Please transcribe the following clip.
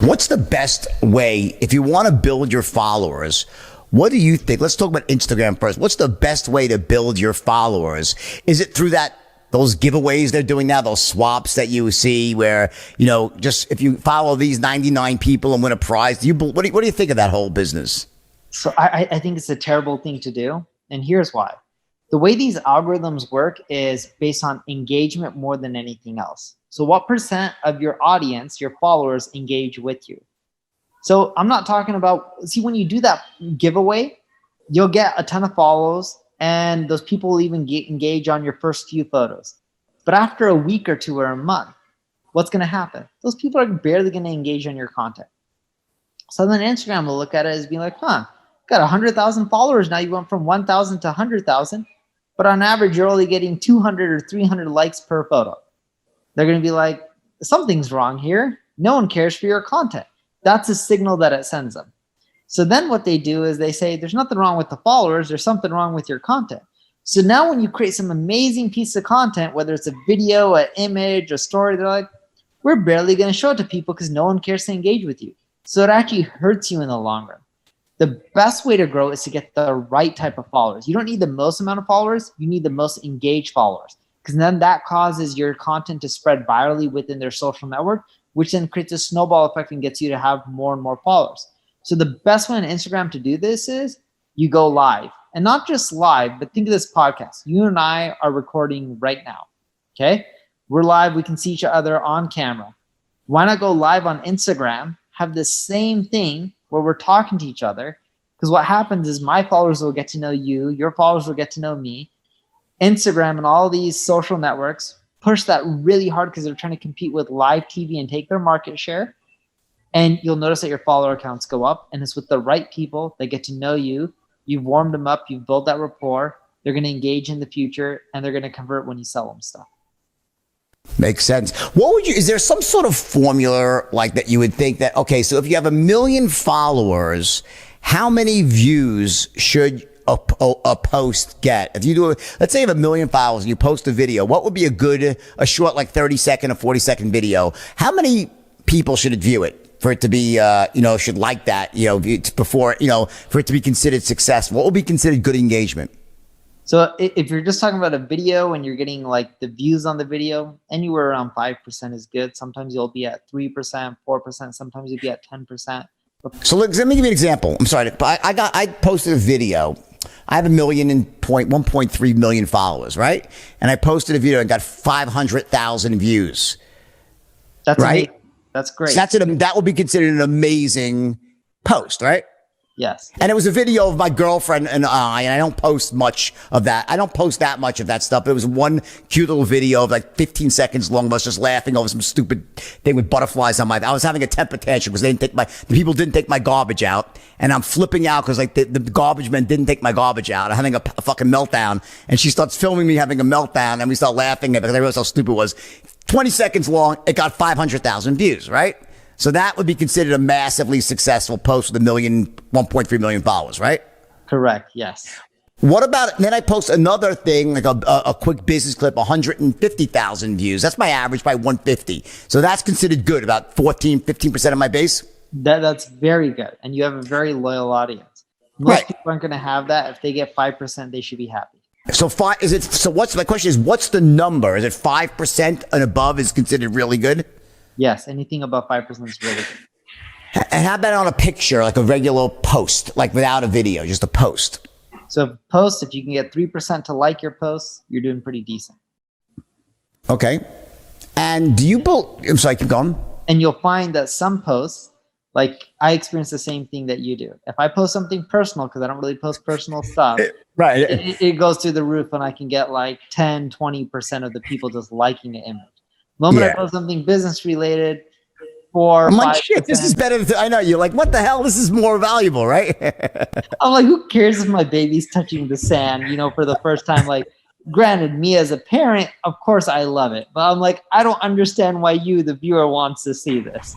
What's the best way if you want to build your followers? What do you think? Let's talk about Instagram first. What's the best way to build your followers? Is it through those giveaways they're doing now, those swaps that you see where, just if you follow these 99 people and win a prize, what do you think of that whole business? So I think it's a terrible thing to do. And here's why. The way these algorithms work is based on engagement more than anything else. So what percent of your audience, your followers, engage with you? So I'm not talking about, see, when you do that giveaway, you'll get a ton of follows and those people will even engage on your first few photos. But after a week or two or a month, what's going to happen? Those people are barely going to engage on your content. So then Instagram will look at it as being like, got 100,000 followers. Now you went from 1,000 to 100,000, but on average, you're only getting 200 or 300 likes per photo. They're going to be like, something's wrong here. No one cares for your content. That's a signal that it sends them. So then what they do is they say, there's nothing wrong with the followers. There's something wrong with your content. So now when you create some amazing piece of content, whether it's a video, an image, a story, they're like, we're barely going to show it to people because no one cares to engage with you. So it actually hurts you in the long run. The best way to grow is to get the right type of followers. You don't need the most amount of followers. You need the most engaged followers, because then that causes your content to spread virally within their social network, which then creates a snowball effect and gets you to have more and more followers. So the best way on Instagram to do this is you go live, and not just live, but think of this podcast. You and I are recording right now. Okay. We're live. We can see each other on camera. Why not go live on Instagram? Have the same thing where we're talking to each other, because what happens is my followers will get to know you, your followers will get to know me. Instagram and all these social networks push that really hard because they're trying to compete with live TV and take their market share. And you'll notice that your follower counts go up, and it's with the right people. They get to know you. You've warmed them up. You've built that rapport. They're going to engage in the future, and they're going to convert when you sell them stuff. Makes sense. Is there some sort of formula like that you would think that, okay, so if you have 1 million followers, how many views should a post get? If you let's say you have 1 million followers and you post a video, what would be a short, like 30-second or 40-second video? How many people should it view it for it to be, should like that, before, for it to be considered successful? What would be considered good engagement? So if you're just talking about a video and you're getting like the views on the video, anywhere around 5% is good. Sometimes you'll be at 3%, 4%. Sometimes you'll be at 10%. So let me give you an example. I'm sorry. I posted a video. I have 1.3 million followers, right? And I posted a video and got 500,000 views. That's right. Amazing. That's great. So that would be considered an amazing post, right? Yes. And it was a video of my girlfriend and I don't post much of that. I don't post that much of that stuff. But it was one cute little video of like 15 seconds long of us just laughing over some stupid thing with butterflies on I was having a temper tantrum because the people didn't take my garbage out. And I'm flipping out because like the garbage men didn't take my garbage out. I'm having a fucking meltdown. And she starts filming me having a meltdown, and we start laughing because I realized how stupid it was. 20 seconds long. It got 500,000 views, right? So that would be considered a massively successful post with 1.3 million followers, right? Correct. Yes. What about, then I post another thing, like a quick business clip, 150,000 views. That's my average by 150. So that's considered good, about 15% of my base. That's very good. And you have a very loyal audience. Most people aren't going to have that. If they get 5%, they should be happy. So my question is, what's the number? Is it 5% and above is considered really good? Yes, anything above 5% is really good. And how about on a picture, like a regular post, like without a video, just a post? So if you can get 3% to like your posts, you're doing pretty decent. Okay. And I'm sorry, keep going. And you'll find that some posts, like I experience the same thing that you do. If I post something personal, because I don't really post personal stuff, right, it goes through the roof, and I can get like 10, 20% of the people just liking the image. I post something business related, I'm like, shit, this is better. I know, you're like, what the hell? This is more valuable, right? I'm like, who cares if my baby's touching the sand, for the first time? Like, granted, me as a parent, of course I love it. But I'm like, I don't understand why you, the viewer, wants to see this.